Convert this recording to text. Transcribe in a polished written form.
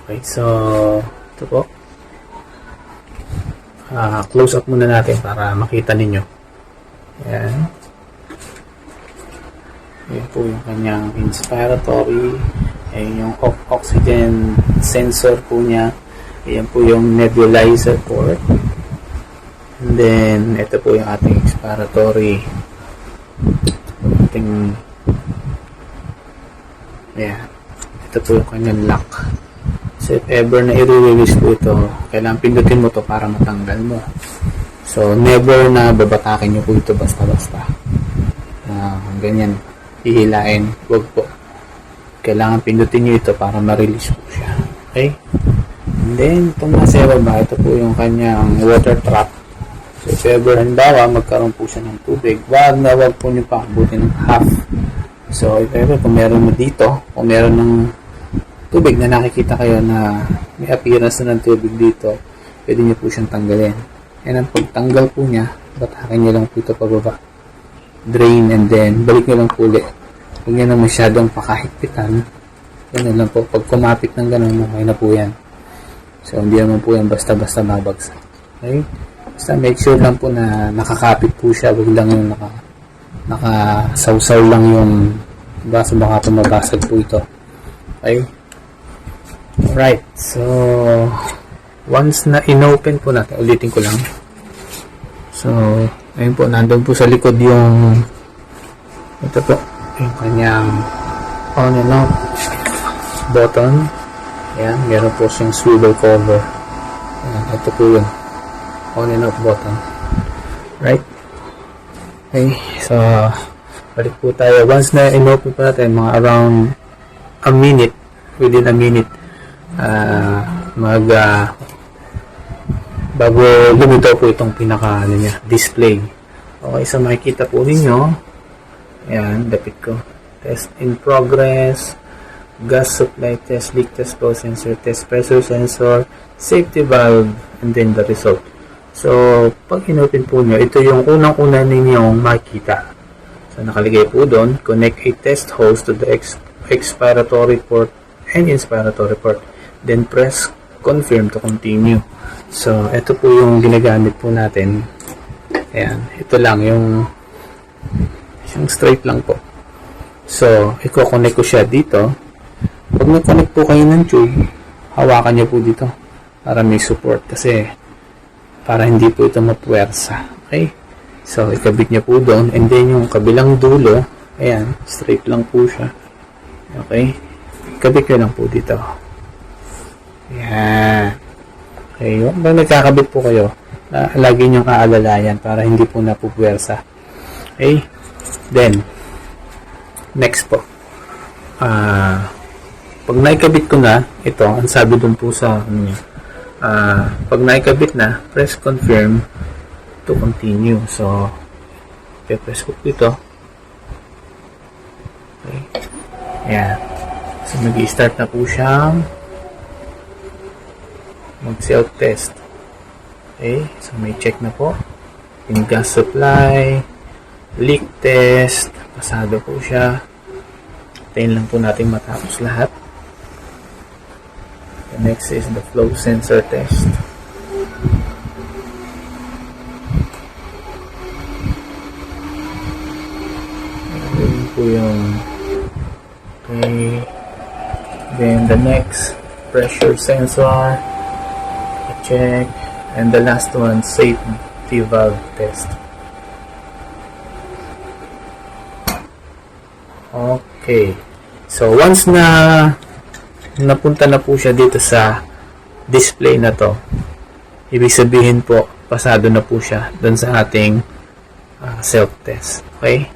Okay, so ito po. Close up muna natin para makita ninyo. Ayan. Ayan po yung kanyang inspiratory. Ayan yung oxygen sensor po niya. Ayan po yung nebulizer port. And then, ito po yung ating expiratory. Ayan. Ito po yung kanyang lock. So, if ever na i-release po ito, kailangan pindutin mo to para matanggal mo. So, never na babatakin nyo po ito basta-basta. Ganyan. Hihilain. Huwag po. Kailangan pindutin nyo ito para ma-release po siya. Okay? And then, itong nasa baba, ito po yung kanyang water trap. So, if ever handawa, magkaroon po siya ng tubig. Wag po nyo pakabutin ng half. So, if ever, kung meron mo dito, kung meron ng tubig na nakikita kayo na may appearance na ng tubig dito, pwede nyo po siyang tanggalin. And ang pagtanggal po niya, batakin nyo lang po ito pababa. Drain and then balik nyo lang po ulit. Huwag nyo na masyadong pakahigpitan. Ganun lang po. Pag kumapit ng ganun, okay na po yan. So, hindi naman po yan basta-basta mabagsak. Okay? Basta make sure lang po na nakakapit po siya. Huwag lang yung nakasawsaw lang yung basa, baka tumabasag po ito. Okay? Alright, so once na inopen po natin, ulitin ko lang. So, ayun po, nandun po sa likod yung ito po, yung kanyang on and off button. Ayan, meron po siyang swivel cover. Ayan, ito po yung on and off button. Right? Okay, so balik po tayo. Once na inopen po natin, mga around a minute, within a minute, bago lumitaw po itong pinaka display. Okay, so makikita po ninyo, ayan, dapit ko, test in progress, gas supply test, leak test, flow sensor test, pressure sensor, safety valve, and then the result. So, pag inopen po nyo, ito yung unang-una ninyong makikita. So, nakalagay po doon, connect a test hose to the expiratory port and inspiratory port. Then press confirm to continue. So, ito po yung ginagamit po natin. Ayan, ito lang yung straight lang po. So, i-connect ko siya dito. Pag nag-connect po kayo ng tube, hawakan niyo po dito para may support kasi para hindi po ito mapuwersa. Okay? So, ikabit niyo po doon and then yung kabilang dulo, ayan, straight lang po siya. Okay? Ikabit niyo lang po dito. Ayan. Okay, yung nagkakabit po kayo, lagi niyong kaalalayan para hindi po napupuwersa. Okay? Then, next po. Pag naikabit ko na, ito, ang sabi dun po sa pag naikabit na, press confirm to continue. So, press ko dito. Okay. Ayan. So, mag-i-start na po siyang mag-self-test. Okay. So, may check na po. Yung gas supply, leak test, pasado po siya. Tayin lang po natin matapos lahat. The next is the flow sensor test. Ayan po yung okay. Then the next, pressure sensor, check, and the last one, safety valve test. Okay. So, once na napunta na po siya dito sa display na to, ibig sabihin po, pasado na po siya dun sa ating self-test. Okay?